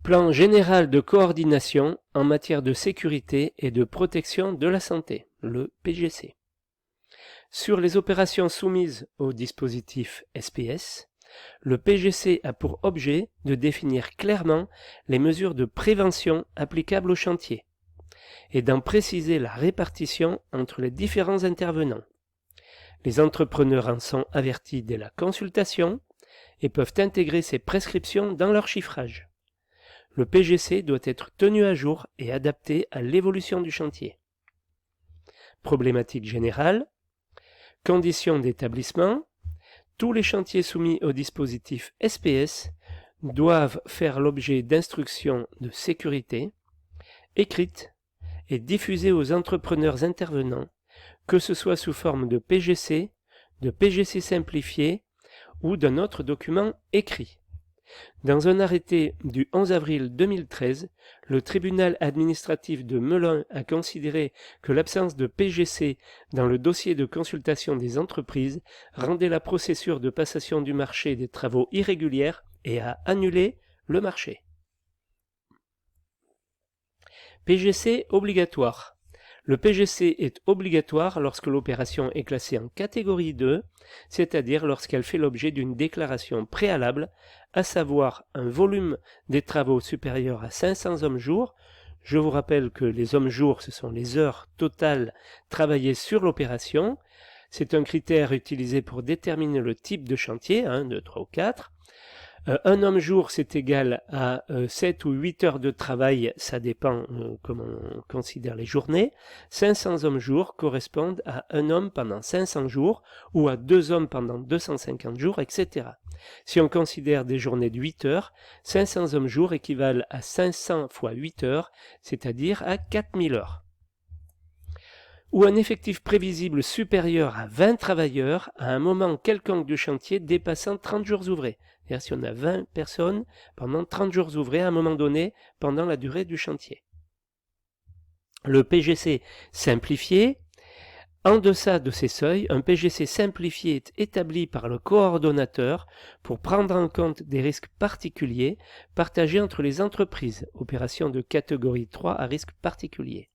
Plan général de coordination en matière de sécurité et de protection de la santé, le PGC. Sur les opérations soumises au dispositif SPS, le PGC a pour objet de définir clairement les mesures de prévention applicables au chantier et d'en préciser la répartition entre les différents intervenants. Les entrepreneurs en sont avertis dès la consultation et peuvent intégrer ces prescriptions dans leur chiffrage. Le PGC doit être tenu à jour et adapté à l'évolution du chantier. Problématique générale, conditions d'établissement, tous les chantiers soumis au dispositif SPS doivent faire l'objet d'instructions de sécurité écrites et diffusées aux entrepreneurs intervenants, que ce soit sous forme de PGC simplifié ou d'un autre document écrit. Dans un arrêté du 11 avril 2013, le tribunal administratif de Melun a considéré que l'absence de PGC dans le dossier de consultation des entreprises rendait la procédure de passation du marché des travaux irrégulière et a annulé le marché. PGC obligatoire. Le PGC est obligatoire lorsque l'opération est classée en catégorie 2, c'est-à-dire lorsqu'elle fait l'objet d'une déclaration préalable, à savoir un volume des travaux supérieur à 500 hommes-jours. Je vous rappelle que les hommes-jours, ce sont les heures totales travaillées sur l'opération. C'est un critère utilisé pour déterminer le type de chantier, 1, 2, 3 ou 4. Un homme-jour, c'est égal à 7 ou 8 heures de travail, ça dépend comment on considère les journées. 500 hommes-jours correspondent à un homme pendant 500 jours ou à 2 hommes pendant 250 jours, etc. Si on considère des journées de 8 heures, 500 hommes-jours équivalent à 500 fois 8 heures, c'est-à-dire à 4000 heures. Ou un effectif prévisible supérieur à 20 travailleurs à un moment quelconque du chantier dépassant 30 jours ouvrés. C'est-à-dire si on a 20 personnes pendant 30 jours ouvrés à un moment donné pendant la durée du chantier. Le PGC simplifié. En deçà de ces seuils, un PGC simplifié est établi par le coordonnateur pour prendre en compte des risques particuliers partagés entre les entreprises, opérations de catégorie 3 à risque particulier.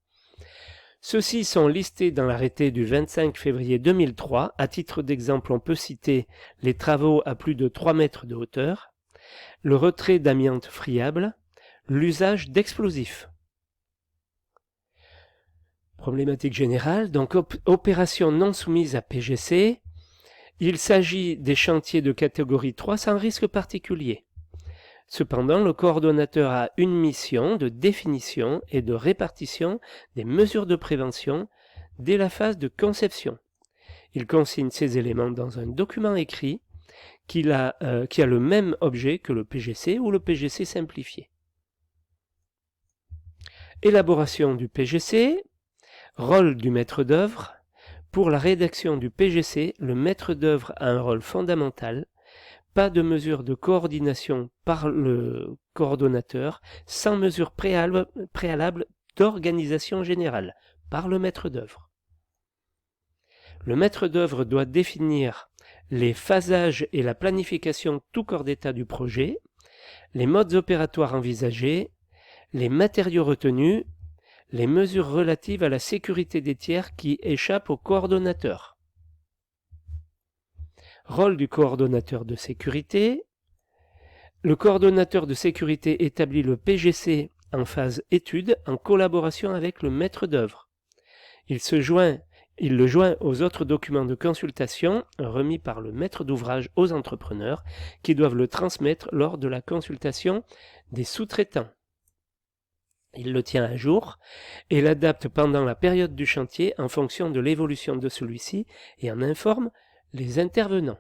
Ceux-ci sont listés dans l'arrêté du 25 février 2003. À titre d'exemple, on peut citer les travaux à plus de 3 mètres de hauteur, le retrait d'amiante friable, l'usage d'explosifs. Problématique générale, donc opération non soumise à PGC. Il s'agit des chantiers de catégorie 3 sans risque particulier. Cependant, le coordonnateur a une mission de définition et de répartition des mesures de prévention dès la phase de conception. Il consigne ces éléments dans un document écrit qui a le même objet que le PGC ou le PGC simplifié. Élaboration du PGC, rôle du maître d'œuvre. Pour la rédaction du PGC, le maître d'œuvre a un rôle fondamental. Pas de mesure de coordination par le coordonnateur sans mesure préalable d'organisation générale par le maître d'œuvre. Le maître d'œuvre doit définir les phasages et la planification tout corps d'état du projet, les modes opératoires envisagés, les matériaux retenus, les mesures relatives à la sécurité des tiers qui échappent au coordonnateur. Rôle du coordonnateur de sécurité. Le coordonnateur de sécurité établit le PGC en phase étude en collaboration avec le maître d'œuvre. Il le joint aux autres documents de consultation remis par le maître d'ouvrage aux entrepreneurs qui doivent le transmettre lors de la consultation des sous-traitants. Il le tient à jour et l'adapte pendant la période du chantier en fonction de l'évolution de celui-ci et en informe les intervenants.